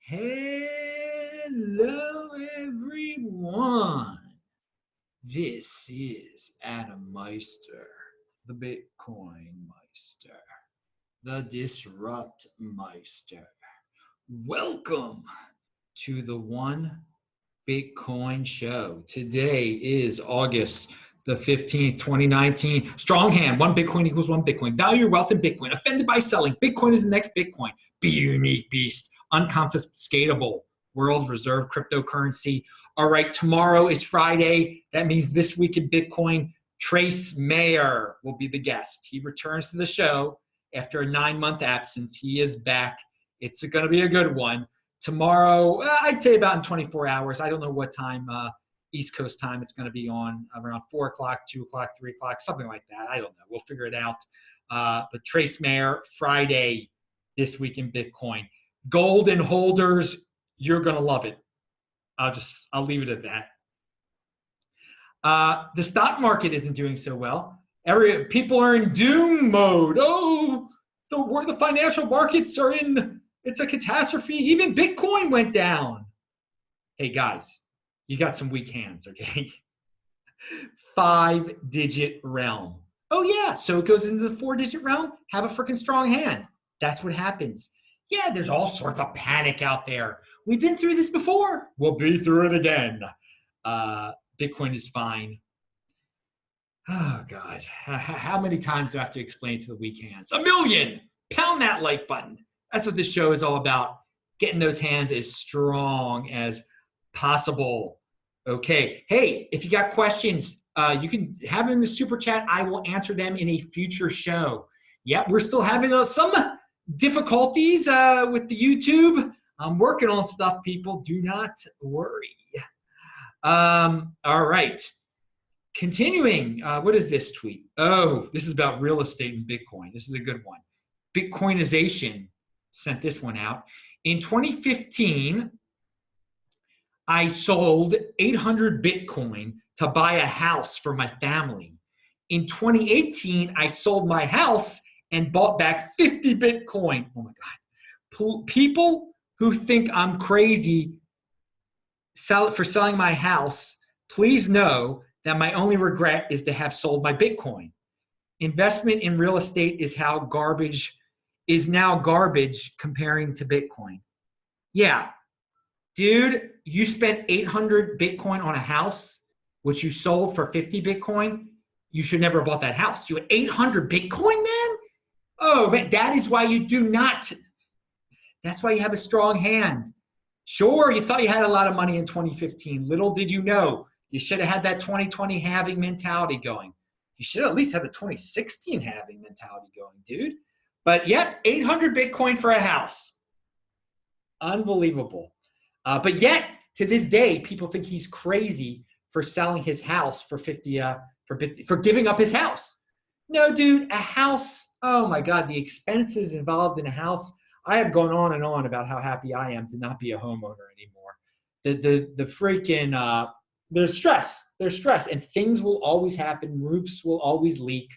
Hello, everyone. This is Adam Meister, the Bitcoin Meister, the Disrupt Meister. Welcome to the One Bitcoin Show. Today is August the 15th, 2019. Strong hand, one Bitcoin equals one Bitcoin. Value your wealth in Bitcoin. Offended by selling. Bitcoin is the next Bitcoin. Be a unique beast. Unconfiscatable. World reserve cryptocurrency. All right, tomorrow is Friday. That means this week in Bitcoin, Trace Mayer will be the guest. He returns to the show after a 9-month absence. He is back. It's going to be a good one. Tomorrow, I'd say about in 24 hours. I don't know what time, East Coast time, it's going to be on around 4 o'clock, 2 o'clock, 3 o'clock, something like that. I don't know. We'll figure it out. But Trace Mayer, Friday, this week in Bitcoin. Golden holders, you're going to love it. I'll leave it at that. The stock market isn't doing so well. People are in doom mode. Oh, the financial markets are in, it's a catastrophe. Even Bitcoin went down. Hey guys, you got some weak hands, okay? 5-digit realm. Oh yeah, so it goes into the 4-digit realm? Have a freaking strong hand. That's what happens. Yeah, there's all sorts of panic out there. We've been through this before. We'll be through it again. Bitcoin is fine. Oh, God. How many times do I have to explain to the weak hands? 1 million! Pound that like button. That's what this show is all about. Getting those hands as strong as possible. Okay. Hey, if you got questions, you can have them in the super chat. I will answer them in a future show. Yeah, we're still having some difficulties with the YouTube. I'm working on stuff, people. Do not worry. All right. Continuing, what is this tweet? Oh, this is about real estate and Bitcoin. This is a good one. Bitcoinization sent this one out. In 2015, I sold 800 Bitcoin to buy a house for my family. In 2018, I sold my house and bought back 50 Bitcoin. Oh my God. People who think I'm crazy for selling my house, please know that my only regret is to have sold my Bitcoin. Investment in real estate is now garbage comparing to Bitcoin. Yeah, dude, you spent 800 Bitcoin on a house, which you sold for 50 Bitcoin. You should never have bought that house. You had 800 Bitcoin, man? Oh, man, that is why you do not. That's why you have a strong hand. Sure, you thought you had a lot of money in 2015. Little did you know, you should have had that 2020 halving mentality going. You should at least have the 2016 halving mentality going, dude. But yet, 800 Bitcoin for a house. Unbelievable. But yet, to this day, people think he's crazy for selling his house for 50, for giving up his house. No, dude, a house, oh my God, the expenses involved in a house. I have gone on and on about how happy I am to not be a homeowner anymore. The freaking, there's stress, and things will always happen. Roofs will always leak.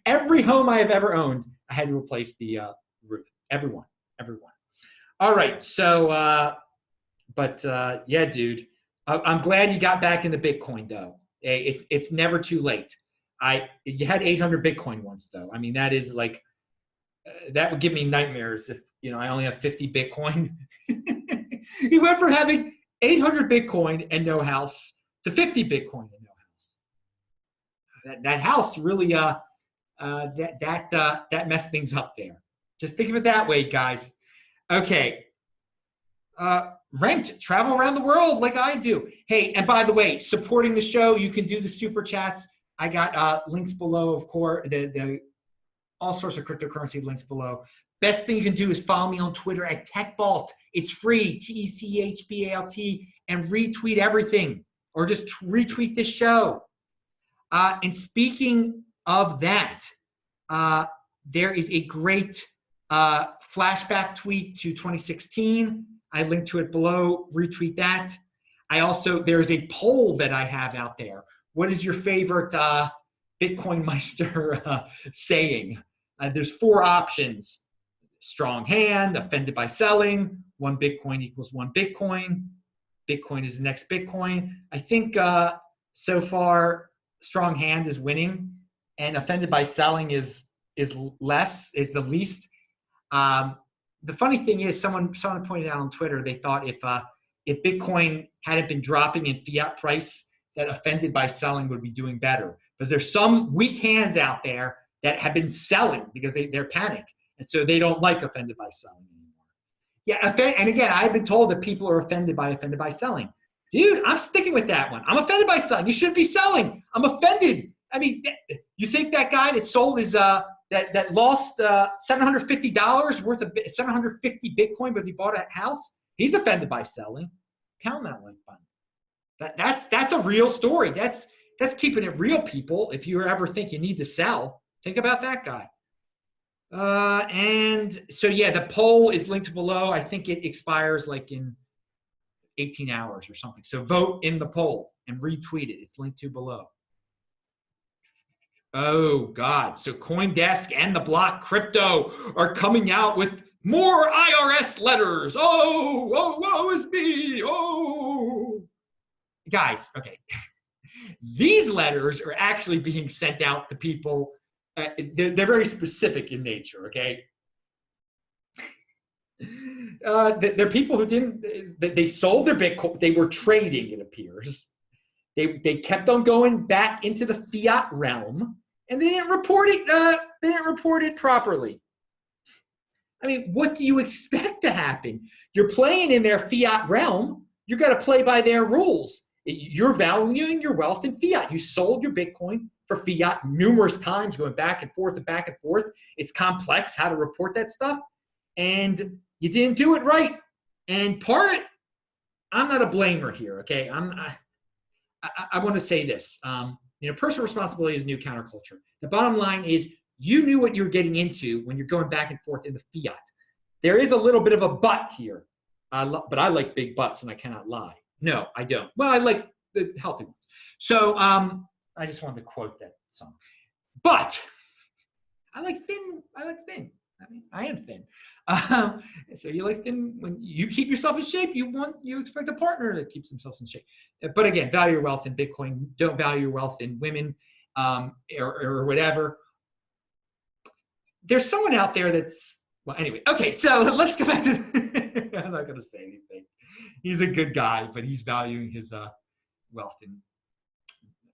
Every home I have ever owned, I had to replace the roof. Everyone. All right, so, yeah, dude, I'm glad you got back into Bitcoin, though. It's never too late. You had 800 Bitcoin once, though. I mean, that is like, that would give me nightmares if, I only have 50 Bitcoin. You went from having 800 Bitcoin and no house to 50 Bitcoin and no house. That house really, that messed things up there. Just think of it that way, guys. Okay. Rent, travel around the world like I do. Hey, and by the way, supporting the show, you can do the super chats. I got links below, of course, the all sorts of cryptocurrency links below. Best thing you can do is follow me on Twitter at TechBalt. It's free, TechBalt, and retweet everything, or just retweet this show. And speaking of that, there is a great flashback tweet to 2016. I linked to it below. Retweet that. There's a poll that I have out there. What is your favorite Bitcoin Meister saying? There's 4 options. Strong hand, offended by selling, 1 Bitcoin equals 1 Bitcoin. Bitcoin is the next Bitcoin. I think so far, strong hand is winning, and offended by selling is the least. The funny thing is, someone pointed out on Twitter, they thought if Bitcoin hadn't been dropping in fiat price, that offended by selling would be doing better, because there's some weak hands out there that have been selling because they're panicked, and so they don't like offended by selling anymore. Yeah, and again, I've been told that people are offended by selling. Dude, I'm sticking with that one. I'm offended by selling. You shouldn't be selling. I'm offended. I mean, you think that guy that sold his that lost $750 worth of 750 Bitcoin because he bought a house? He's offended by selling. Pound that like button. That's a real story. That's keeping it real, people. If you ever think you need to sell, think about that guy. And so, yeah, the poll is linked below. I think it expires like in 18 hours or something. So vote in the poll and retweet it. It's linked to below. Oh, God. So CoinDesk and the Block Crypto are coming out with more IRS letters. Oh, woe is me. Oh. Guys, okay. These letters are actually being sent out to people. They're very specific in nature, okay? They're people who they sold their Bitcoin. They were trading, it appears. They kept on going back into the fiat realm, and they didn't report it. They didn't report it properly. I mean, what do you expect to happen? You're playing in their fiat realm. You got to play by their rules. You're valuing your wealth in fiat. You sold your Bitcoin for fiat numerous times, going back and forth and back and forth. It's complex how to report that stuff, and you didn't do it right. And I'm not a blamer here, okay? I want to say this. Personal responsibility is a new counterculture. The bottom line is you knew what you were getting into when you're going back and forth in the fiat. There is a little bit of a but here, but I like big buts, and I cannot lie. No, I don't. Well, I like the healthy ones. So I just wanted to quote that song. But I like thin. I mean, I am thin. So you like thin. When you keep yourself in shape, you expect a partner that keeps themselves in shape. But again, value your wealth in Bitcoin. Don't value your wealth in women or whatever. There's someone out there that's, well, anyway. Okay, so let's go back to, I'm not going to say anything. He's a good guy, but he's valuing his wealth in.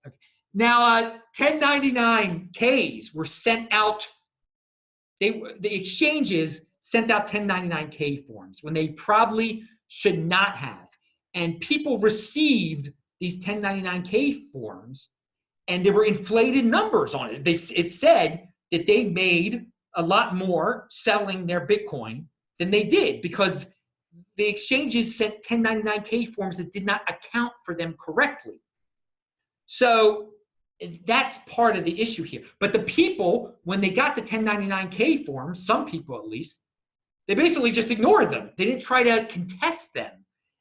Okay. Now, 1099Ks were sent out. The exchanges sent out 1099K forms when they probably should not have. And people received these 1099K forms, and there were inflated numbers on it. It said that they made a lot more selling their Bitcoin than they did because the exchanges sent 1099K forms that did not account for them correctly. So that's part of the issue here. But the people, when they got the 1099K forms, some people at least, they basically just ignored them. They didn't try to contest them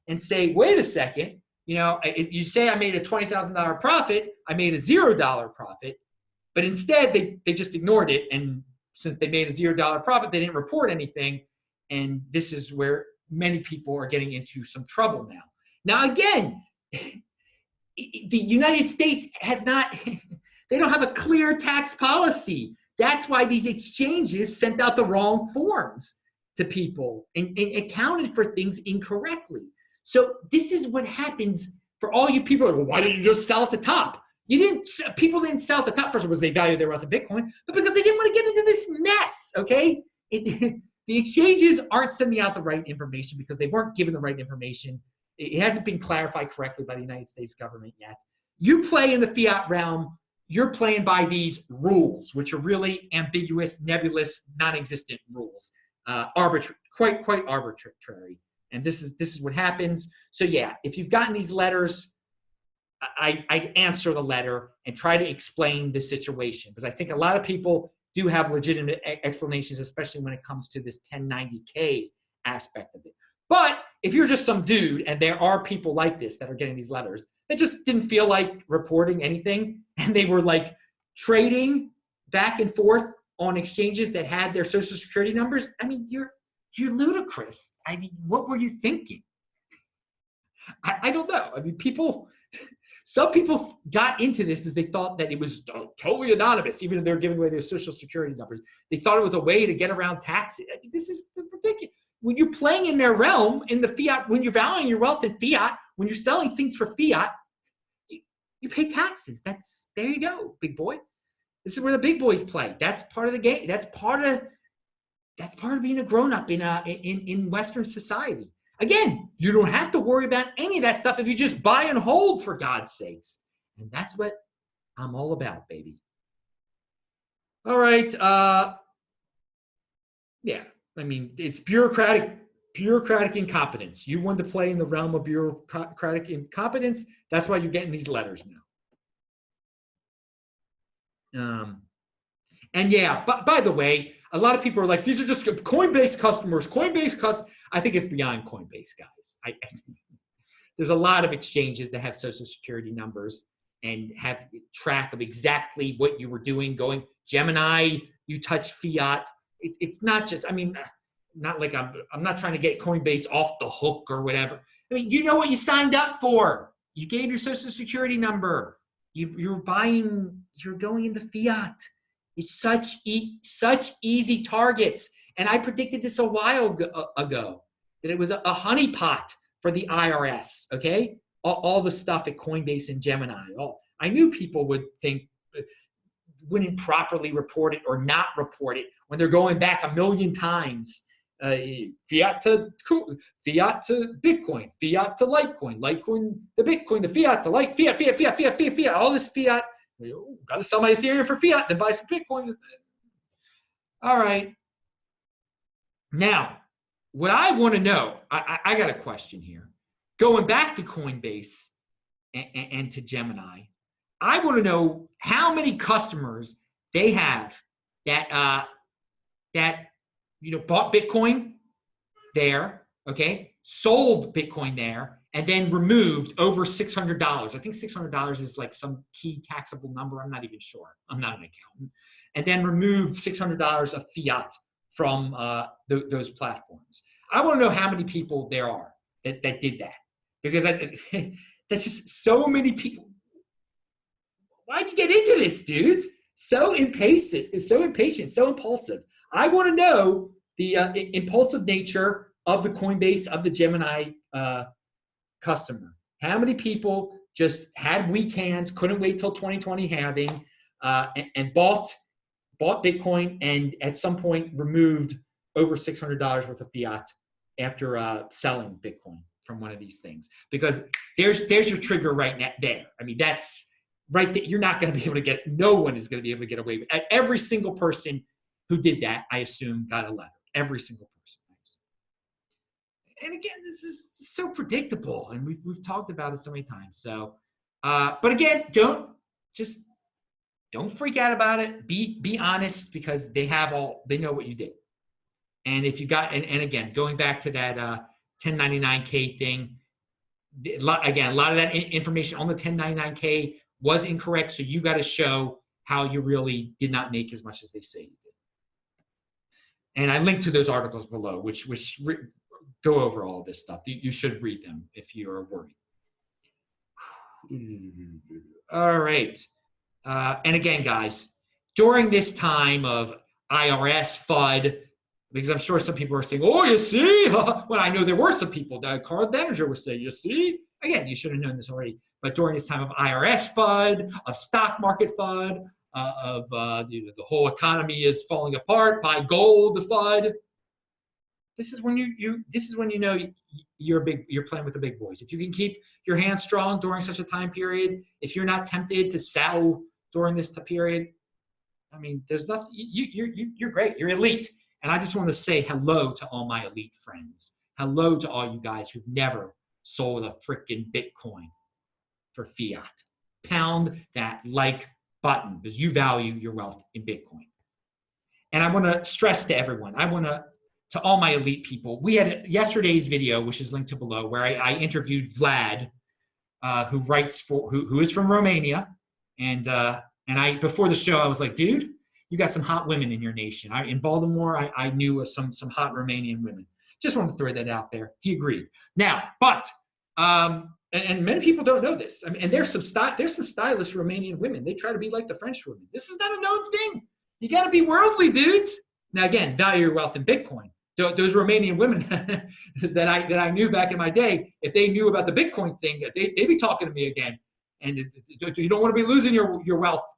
and say, wait a second, if you say I made a $20,000 profit, I made a $0 profit. But instead, they just ignored it. And since they made a $0 profit, they didn't report anything. And this is where many people are getting into some trouble now. Now, again, the United States has not, they don't have a clear tax policy. That's why these exchanges sent out the wrong forms to people and accounted for things incorrectly. So this is what happens for all you people. Well, why didn't you just sell at the top? People didn't sell at the top. First of all, they value their wealth in Bitcoin, but because they didn't want to get into this mess, okay? The exchanges aren't sending out the right information because they weren't given the right information. It hasn't been clarified correctly by the United States government yet. You play in the fiat realm, you're playing by these rules, which are really ambiguous, nebulous, non-existent rules, quite arbitrary. And this is what happens. So yeah, if you've gotten these letters, I'd answer the letter and try to explain the situation, because I think a lot of people do have legitimate explanations, especially when it comes to this 1090K aspect of it. But if you're just some dude, and there are people like this that are getting these letters, that just didn't feel like reporting anything, and they were like trading back and forth on exchanges that had their social security numbers, I mean, You're ludicrous. I mean, what were you thinking? I don't know. I mean, some people got into this because they thought that it was totally anonymous, even if they're giving away their social security numbers. They thought it was a way to get around taxes. I mean, this is ridiculous. When you're playing in their realm, in the fiat, when you're valuing your wealth in fiat, when you're selling things for fiat, you pay taxes. There you go, big boy. This is where the big boys play. That's part of the game. That's part of being a grown-up in Western society. Again, you don't have to worry about any of that stuff if you just buy and hold, for God's sakes. And that's what I'm all about, baby. All right. Yeah. I mean, it's bureaucratic incompetence. You want to play in the realm of bureaucratic incompetence. That's why you're getting these letters now. And yeah, but by the way, a lot of people are like, these are just Coinbase customers. I think it's beyond Coinbase, guys. There's a lot of exchanges that have social security numbers and have track of exactly what you were doing. Going Gemini, you touch fiat. It's not just. I mean, not like I'm not trying to get Coinbase off the hook or whatever. I mean, you know what you signed up for. You gave your social security number. You're going into fiat. It's such easy targets. And I predicted this a while ago, that it was a honeypot for the IRS, okay? All the stuff at Coinbase and Gemini. I knew people wouldn't properly report it or not report it when they're going back a million times. Fiat to Bitcoin, fiat to Litecoin, Litecoin to Bitcoin, the fiat to fiat, all this fiat. Got to sell my Ethereum for fiat, then buy some Bitcoin. All right. Now, what I want to know, I got a question here. Going back to Coinbase and to Gemini, I want to know how many customers they have that bought Bitcoin there, okay, sold Bitcoin there, and then removed over $600. I think $600 is like some key taxable number. I'm not even sure. I'm not an accountant. And then removed $600 of fiat from those platforms. I want to know how many people there are that did that, because that's just so many people. Why'd you get into this, dudes? So impatient, so impulsive. I want to know the impulsive nature of the Coinbase, of the Gemini customer. How many people just had weekends, couldn't wait till 2020 halving, and bought Bitcoin, and at some point removed over $600 worth of fiat after selling Bitcoin from one of these things? Because there's your trigger right now there. I mean, that's right there. You're not going to be able to get, no one is going to be able to get away with it. Every single person who did that, I assume, got a letter. Every single person. And again, this is so predictable, and we've talked about it so many times. So, but again, don't freak out about it. Be honest, because they know what you did. And if you got, and again, going back to that 1099K thing, again, a lot of that information on the 1099K was incorrect. So you got to show how you really did not make as much as they say you did. And I linked to those articles below, which go over all of this stuff. You should read them if you are worried. All right. And again, guys, during this time of IRS FUD, because I'm sure some people are saying, oh, you see? Well, I know there were some people that Carl Denninger was saying, you see? Again, you should have known this already. But during this time of IRS FUD, of stock market FUD, the whole economy is falling apart, buy gold FUD. This is when you know you're playing with the big boys. If you can keep your hands strong during such a time period, if you're not tempted to sell during this period, I mean, there's nothing. You're great. You're elite. And I just want to say hello to all my elite friends. Hello to all you guys who've never sold a freaking Bitcoin for fiat. Pound that like button because you value your wealth in Bitcoin. And I want to stress to everyone. To all my elite people, we had yesterday's video, which is linked to below, where I interviewed Vlad, who is from Romania, and I before the show I was like, dude, you got some hot women in your nation. In Baltimore, I knew some hot Romanian women. Just wanted to throw that out there. He agreed. Now, but and many people don't know this. I mean, and there's some stylish Romanian women. They try to be like the French women. This is not a known thing. You got to be worldly, dudes. Now, again, value your wealth in Bitcoin. Those Romanian women that I knew back in my day, if they knew about the Bitcoin thing, they'd be talking to me again. And you don't want to be losing your wealth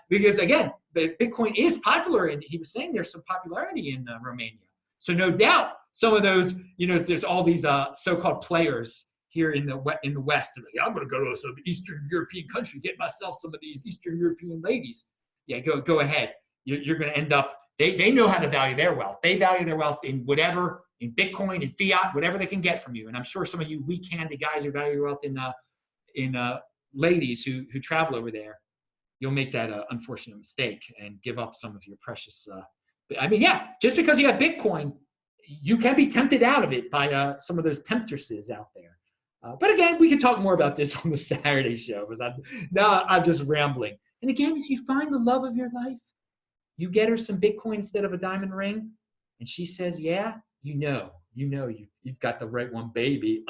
because, again, the Bitcoin is popular. And he was saying there's some popularity in Romania. So no doubt some of those, there's all these so-called players here in the West. They're like, I'm going to go to some Eastern European country, get myself some of these Eastern European ladies. Yeah, go ahead. You're going to end up. They know how to value their wealth. They value their wealth in whatever, in Bitcoin, in fiat, whatever they can get from you. And I'm sure some of you weak-handed guys who value your wealth in ladies who travel over there, you'll make that unfortunate mistake and give up some of your precious. Just because you have Bitcoin, you can be tempted out of it by some of those temptresses out there. But again, we can talk more about this on the Saturday show because I'm just rambling. And again, if you find the love of your life, you get her some Bitcoin instead of a diamond ring, and she says, yeah, you've got the right one, baby.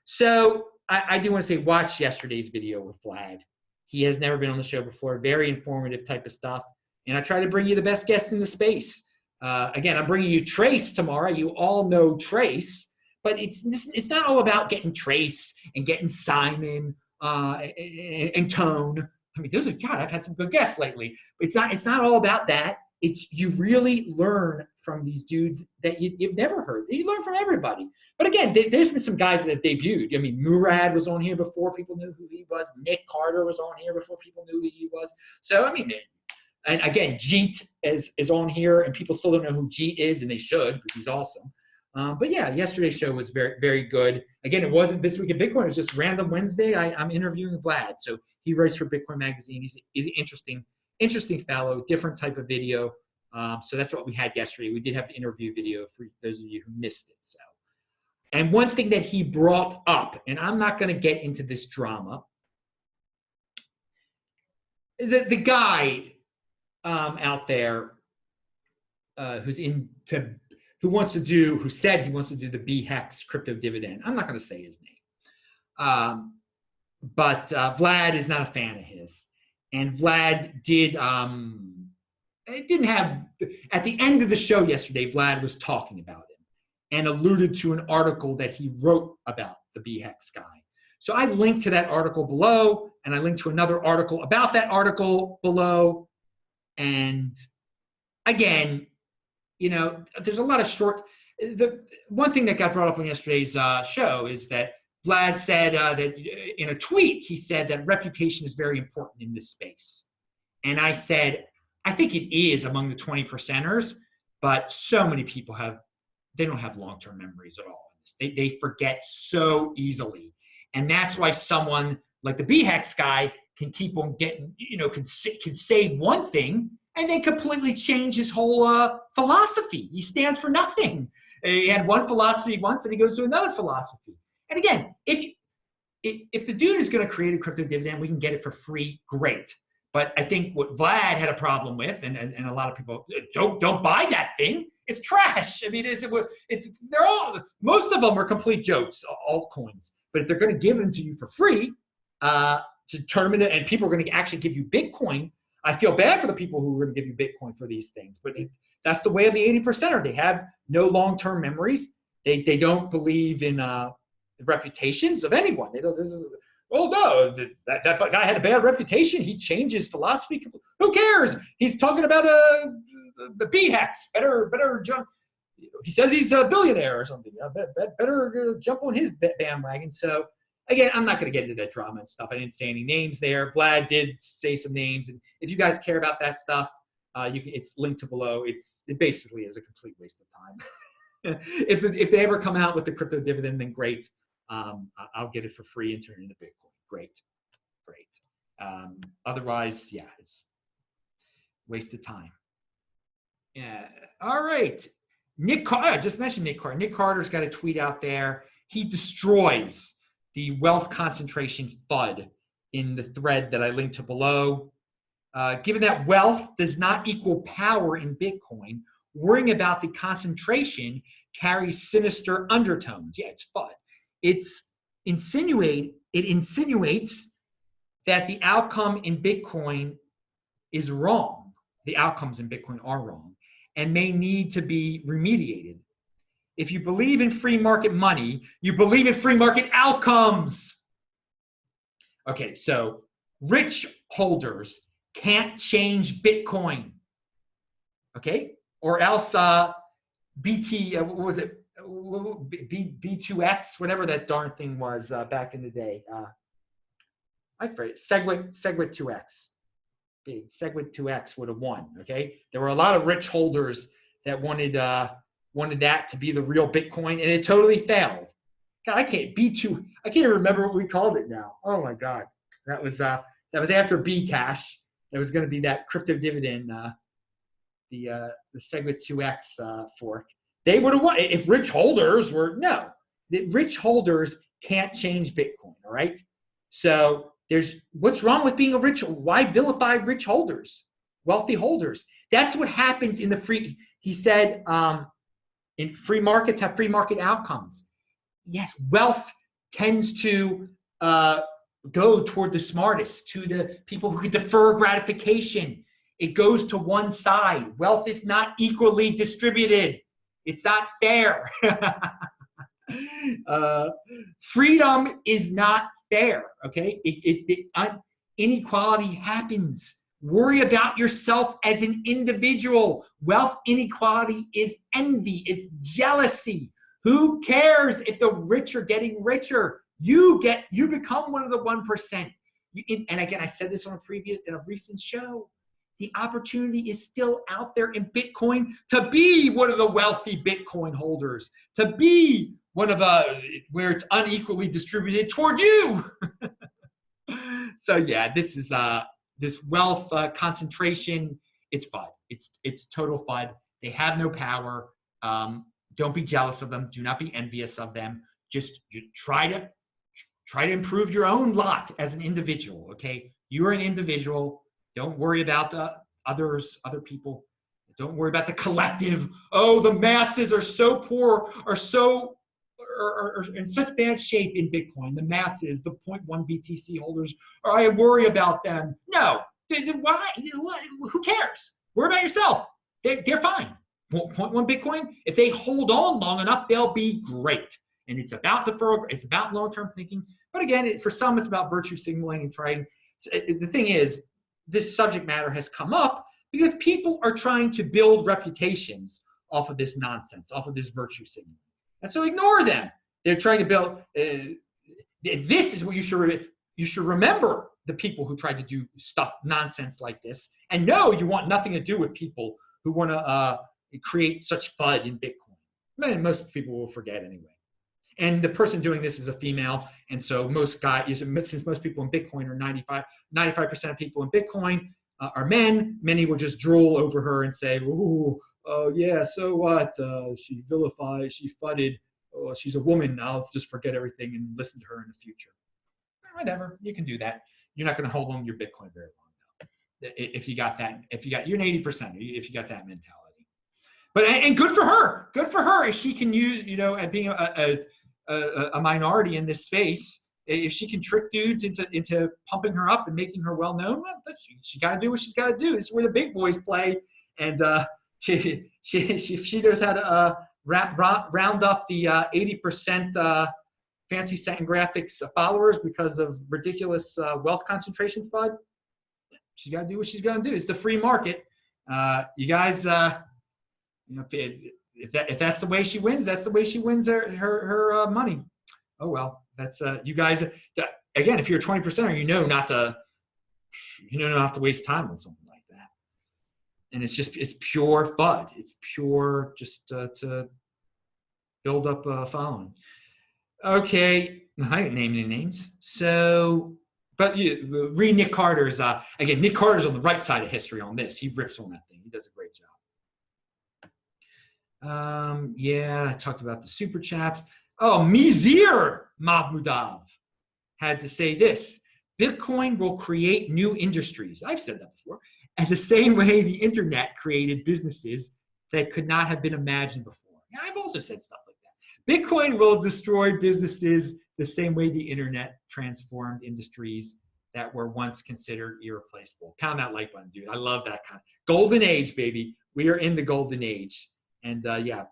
So I do want to say, watch yesterday's video with Vlad. He has never been on the show before. Very informative type of stuff. And I try to bring you the best guests in the space. Again, I'm bringing you Trace tomorrow. You all know Trace. But it's not all about getting Trace and getting Simon and Tone. I mean, I've had some good guests lately. It's not all about that. You really learn from these dudes that you've never heard. You learn from everybody. But again, there's been some guys that have debuted. I mean, Murad was on here before people knew who he was. Nick Carter was on here before people knew who he was. So, I mean, and again, Jeet is on here, and people still don't know who Jeet is, and they should because he's awesome. But yeah, yesterday's show was very, very good. Again, it wasn't This Week in Bitcoin. It was just random Wednesday. I'm interviewing Vlad. So he writes for Bitcoin Magazine. He's an interesting fellow, different type of video. So that's what we had yesterday. We did have an interview video for those of you who missed it. So, and one thing that he brought up, and I'm not going to get into this drama. The guy out there who said he wants to do the BHEX crypto dividend. I'm not going to say his name. But Vlad is not a fan of his. And Vlad at the end of the show yesterday, Vlad was talking about him and alluded to an article that he wrote about the BHEX guy. So I linked to that article below, and I linked to another article about that article below. And again, there's a lot of the one thing that got brought up on yesterday's show is that Vlad said that in a tweet, he said that reputation is very important in this space. And I said, I think it is among the 20%ers, but so many people they don't have long-term memories at all. They forget so easily. And that's why someone like the BHEX guy can keep on getting, can say one thing and then completely change his whole philosophy. He stands for nothing. He had one philosophy once and he goes to another philosophy. And again, if the dude is going to create a crypto dividend, we can get it for free, great. But I think what Vlad had a problem with, and a lot of people don't buy that thing. It's trash. I mean, they're all, most of them are complete jokes, altcoins. But if they're going to give them to you for free, to turn them into, and people are going to actually give you Bitcoin, I feel bad for the people who are going to give you Bitcoin for these things. But that's the way of the 80%er. They have no long-term memories. They don't believe in the reputations of anyone. They don't. That guy had a bad reputation. He changed his philosophy. Who cares? He's talking about the BHEX. Better jump. He says he's a billionaire or something. Better jump on his bandwagon. So again, I'm not going to get into that drama and stuff. I didn't say any names there. Vlad did say some names, and if you guys care about that stuff, it's linked to below. It basically is a complete waste of time. If they ever come out with the crypto dividend, then great. I'll get it for free and turn it into Bitcoin. Great. Otherwise, yeah, it's waste of time. Yeah. All right. Nick Carter, I just mentioned Nick Carter. Nick Carter's got a tweet out there. He destroys the wealth concentration FUD in the thread that I linked to below. Given that wealth does not equal power in Bitcoin, worrying about the concentration carries sinister undertones. Yeah, it's fun. It insinuates that the outcome in Bitcoin is wrong. The outcomes in Bitcoin are wrong and may need to be remediated. If you believe in free market money, you believe in free market outcomes. Okay, so rich holders can't change Bitcoin. Okay, or else what was it? B2X, whatever that darn thing was back in the day. I forget. Segwit 2X. Segwit 2X would have won. Okay, there were a lot of rich holders that wanted that to be the real Bitcoin, and it totally failed. God, I can't even remember what we called it now. Oh my God, that was after Bcash. That was going to be that crypto dividend, the Segwit 2X fork. They would have won if rich holders were no. The rich holders can't change Bitcoin. All right, so what's wrong with being a rich? Why vilify rich holders, wealthy holders? That's what happens in the free. He said, in free markets have free market outcomes. Yes, wealth tends to go toward the smartest, to the people who can defer gratification. It goes to one side. Wealth is not equally distributed. It's not fair. Freedom is not fair, okay? Inequality happens. Worry about yourself as an individual. Wealth inequality is envy. It's jealousy. Who cares if the rich are getting richer? You become one of the 1%. And again, I said this in a recent show. The opportunity is still out there in Bitcoin to be one of the wealthy Bitcoin holders, to be one of where it's unequally distributed toward you. So yeah, this is this wealth concentration. It's FUD. It's total FUD. They have no power. Don't be jealous of them. Do not be envious of them. Just try to improve your own lot as an individual. Okay, you are an individual. Don't worry about the other people. Don't worry about the collective. Oh, the masses are so poor, are in such bad shape in Bitcoin. The masses, the 0.1 BTC holders, I worry about them. No, why? Who cares? Worry about yourself. They're fine. 0.1 Bitcoin, if they hold on long enough, they'll be great. And it's about it's about long-term thinking. But again, for some, it's about virtue signaling and trying. The thing is, this subject matter has come up because people are trying to build reputations off of this nonsense, off of this virtue signaling. And so ignore them. They're trying to build. This is what you should remember: the people who tried to do nonsense like this. And no, you want nothing to do with people who want to create such FUD in Bitcoin. Most people will forget anyway. And the person doing this is a female. And so since most people in Bitcoin are 95% of people in Bitcoin are men, many will just drool over her and say, ooh, oh yeah, so what? She vilified, she fudded. Oh, she's a woman. I'll just forget everything and listen to her in the future. Whatever, you can do that. You're not going to hold on to your Bitcoin very long though. If you got that, you're an 80%, if you got that mentality. But and good for her. Good for her if she can use, at being a minority in this space, if she can trick dudes into pumping her up and making her well known, well, she got to do what she's got to do. This is where the big boys play, and she knows how to round up the 80% fancy set and graphics followers because of ridiculous wealth concentration FUD. She's got to do what she's going to do. It's the free market. You guys, if that's the way she wins, that's the way she wins her money. Oh well, that's you guys. Again, if you're a 20%er, you know not to waste time on something like that. And it's pure FUD. It's pure just to build up a following. Okay, I didn't name any names. So, but read Nick Carter's. Again, Nick Carter's on the right side of history on this. He rips on that thing. He does a great job. Yeah, I talked about the super chaps. Oh, Mizir Mahmoudov had to say this. Bitcoin will create new industries. I've said that before. And the same way the internet created businesses that could not have been imagined before. Yeah, I've also said stuff like that. Bitcoin will destroy businesses the same way the internet transformed industries that were once considered irreplaceable. Pound that like button, dude. I love that kind of golden age, baby. We are in the golden age. And yeah,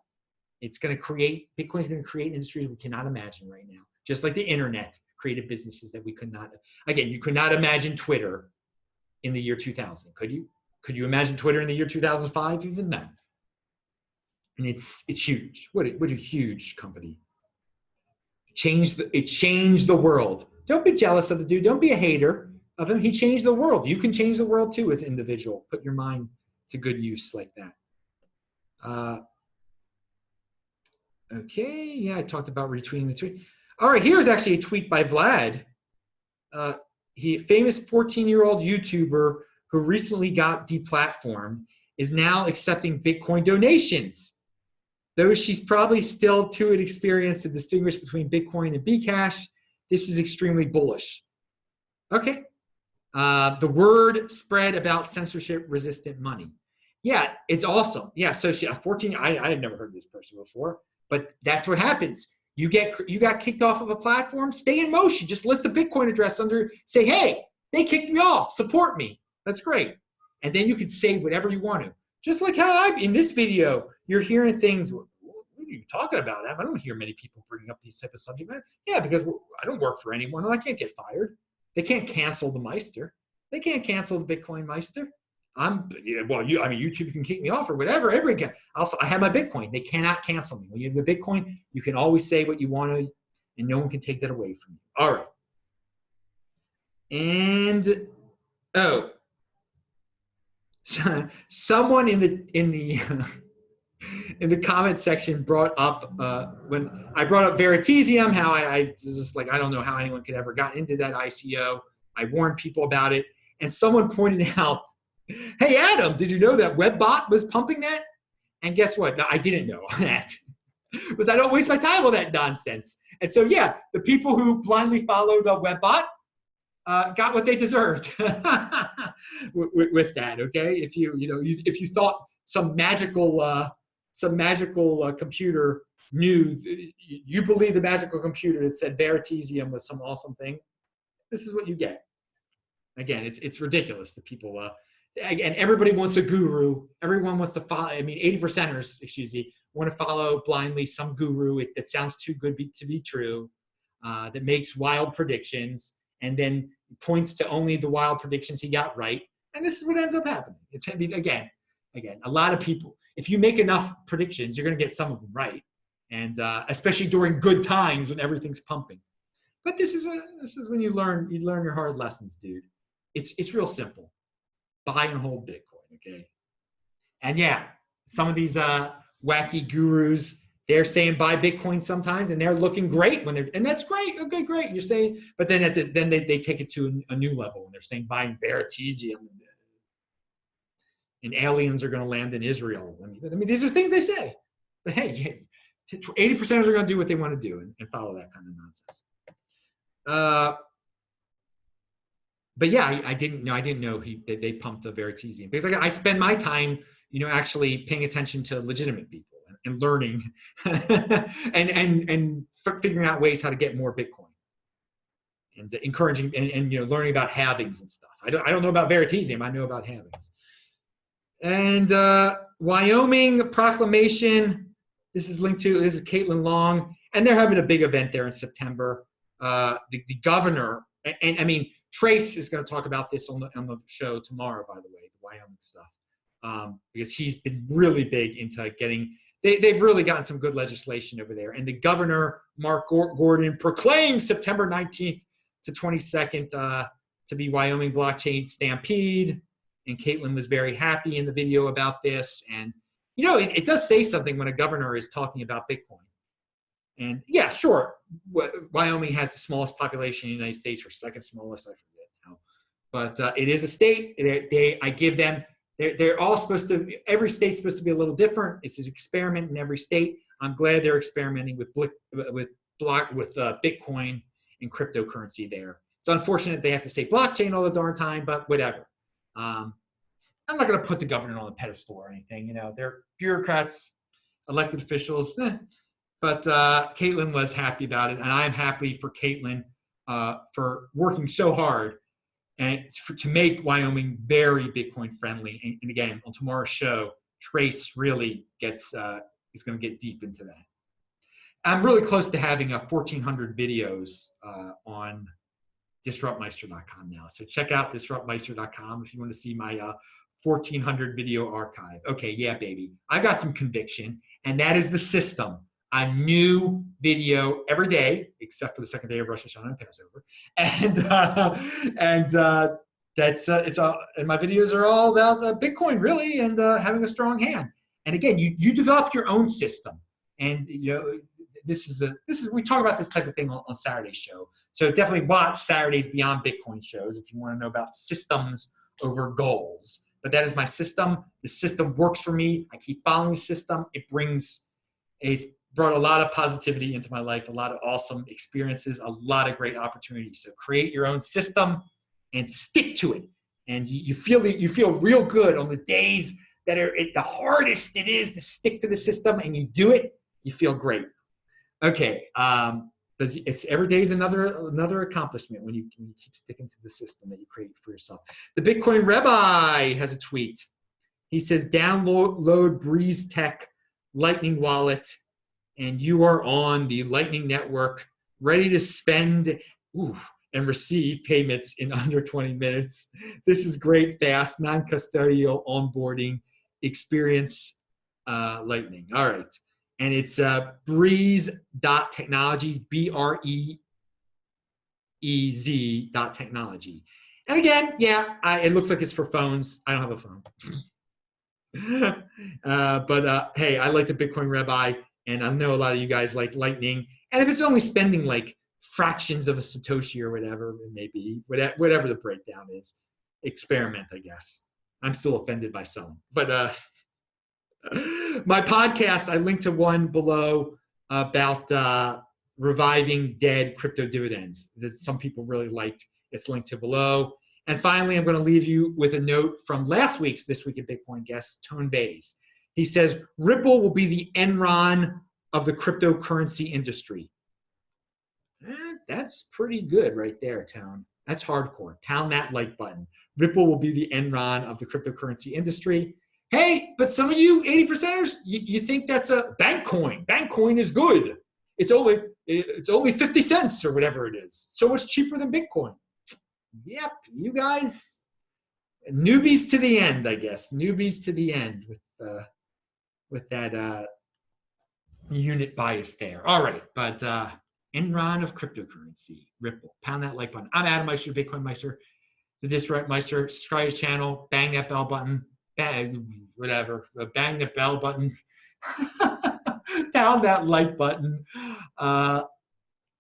it's going to create, Bitcoin's going to create industries we cannot imagine right now. Just like the internet created businesses that we could not, again, you could not imagine Twitter in the year 2000, could you? Could you imagine Twitter in the year 2005? Even then. And it's huge. What a huge company. It changed the world. Don't be jealous of the dude. Don't be a hater of him. He changed the world. You can change the world too as an individual. Put your mind to good use like that. Okay, yeah, I talked about retweeting the tweet. All right, here's actually a tweet by Vlad. Famous 14-year-old YouTuber who recently got deplatformed is now accepting Bitcoin donations. Though she's probably still too inexperienced to distinguish between Bitcoin and Bcash, this is extremely bullish. Okay. The word spread about censorship-resistant money. Yeah, it's awesome. Yeah, so she 14. I had never heard of this person before, but that's what happens. You got kicked off of a platform. Stay in motion. Just list a Bitcoin address under. Say, hey, they kicked me off. Support me. That's great. And then you can say whatever you want to. Just like how in this video, you're hearing things. What are you talking about? I don't hear many people bringing up these type of subject matter. Yeah, because I don't work for anyone. I can't get fired. They can't cancel the Meister. They can't cancel the Bitcoin Meister. YouTube can kick me off or whatever. I have my Bitcoin. They cannot cancel me. When you have the Bitcoin, you can always say what you want to, and no one can take that away from you. All right. And someone in the in the comment section brought up when I brought up Veritasium, how I just like, I don't know how anyone could ever got into that ICO. I warned people about it, and someone pointed out, hey, Adam, did you know that Webbot was pumping that? And guess what? No, I didn't know that. Because I don't waste my time with that nonsense. And so, yeah, the people who blindly followed Webbot got what they deserved with that. Okay, if you thought some magical computer knew, you believe the magical computer that said Veritasium was some awesome thing, this is what you get. Again, it's ridiculous that people. Again, everybody wants a guru. Everyone wants to follow. I mean, 80%ers, want to follow blindly some guru that sounds too good to be true, that makes wild predictions, and then points to only the wild predictions he got right. And this is what ends up happening. Again, a lot of people, if you make enough predictions, you're going to get some of them right, and especially during good times when everything's pumping. But this is when you learn your hard lessons, dude. It's real simple. Buy and hold Bitcoin, okay? And yeah, some of these wacky gurus, they're saying buy Bitcoin sometimes, and they're looking great and that's great. Okay, great. You're saying, but then then they take it to a new level, and they're saying buying Veritasium, and aliens are going to land in Israel. I mean, these are things they say. But hey, 80% are going to do what they want to do and follow that kind of nonsense. But yeah, I didn't know they pumped a Veritasium, because I spend my time, actually paying attention to legitimate people and learning and figuring out ways how to get more Bitcoin, and encouraging and learning about halvings and stuff. I don't know about Veritasium. I know about halvings. And Wyoming proclamation. This is Caitlin Long, and they're having a big event there in September. The governor, and I mean, Trace is going to talk about this on the show tomorrow, by the way, the Wyoming stuff, because he's been really big into getting. They've really gotten some good legislation over there. And the governor, Mark Gordon, proclaimed September 19th to 22nd to be Wyoming Blockchain Stampede. And Caitlin was very happy in the video about this. And it does say something when a governor is talking about Bitcoin. And yeah, sure, Wyoming has the smallest population in the United States, or second smallest, I forget now. But it is a state. I give them. They're all supposed to. Every state's supposed to be a little different. It's an experiment in every state. I'm glad they're experimenting with Bitcoin and cryptocurrency there. It's unfortunate they have to say blockchain all the darn time, but whatever. I'm not going to put the government on a pedestal or anything. You know, they're bureaucrats, elected officials. But Caitlin was happy about it, and I'm happy for Caitlin for working so hard and to make Wyoming very Bitcoin friendly. And again, on tomorrow's show, Trace really is going to get deep into that. I'm really close to having 1,400 videos on disruptmeister.com now. So check out disruptmeister.com if you want to see my 1,400 video archive. Okay, yeah, baby. I got some conviction, and that is the system. A new video every day, except for the second day of Rosh Hashanah and Passover, and that's all. And my videos are all about Bitcoin, really, and having a strong hand. And again, you develop your own system, and you know this is we talk about this type of thing on Saturday's show. So definitely watch Saturday's Beyond Bitcoin shows if you want to know about systems over goals. But that is my system. The system works for me. I keep following the system. It's brought a lot of positivity into my life, a lot of awesome experiences, a lot of great opportunities. So create your own system and stick to it. And you feel real good on the days that are the hardest it is to stick to the system, and you do it, you feel great. Okay, it's every day is another accomplishment when you keep sticking to the system that you create for yourself. The Bitcoin Rabbi has a tweet. He says, download Breeze Tech Lightning Wallet, and you are on the Lightning Network, ready to spend and receive payments in under 20 minutes. This is great, fast, non-custodial onboarding experience. Lightning. All right. And it's breeze.technology, BREEZ.technology. And again, yeah, it looks like it's for phones. I don't have a phone. But hey, I like the Bitcoin Rabbi, and I know a lot of you guys like Lightning. And if it's only spending like fractions of a Satoshi or whatever it may be, whatever the breakdown is, experiment, I guess. I'm still offended by some. But my podcast, I linked to one below about reviving dead crypto dividends that some people really liked. It's linked to below. And finally, I'm going to leave you with a note from last week's This Week in Bitcoin guest, Tone Bays. He says, Ripple will be the Enron of the cryptocurrency industry. That's pretty good right there, Tone. That's hardcore. Pound that like button. Ripple will be the Enron of the cryptocurrency industry. Hey, but some of you 80%ers, you think that's a bank coin. Bank coin is good. It's only 50 cents or whatever it is. So much cheaper than Bitcoin. Yep, you guys, newbies to the end, I guess. Newbies to the end with that unit bias there. All right, but Enron of cryptocurrency, Ripple. Pound that like button. I'm Adam Meister, Bitcoin Meister, the Disrupt Meister. Subscribe to the channel. Bang that bell button. Bang the bell button. Pound that like button.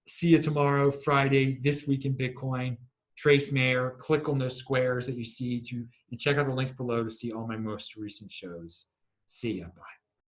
See you tomorrow, Friday, This Week in Bitcoin. Trace Mayer, click on those squares that you see and check out the links below to see all my most recent shows. See ya. Bye.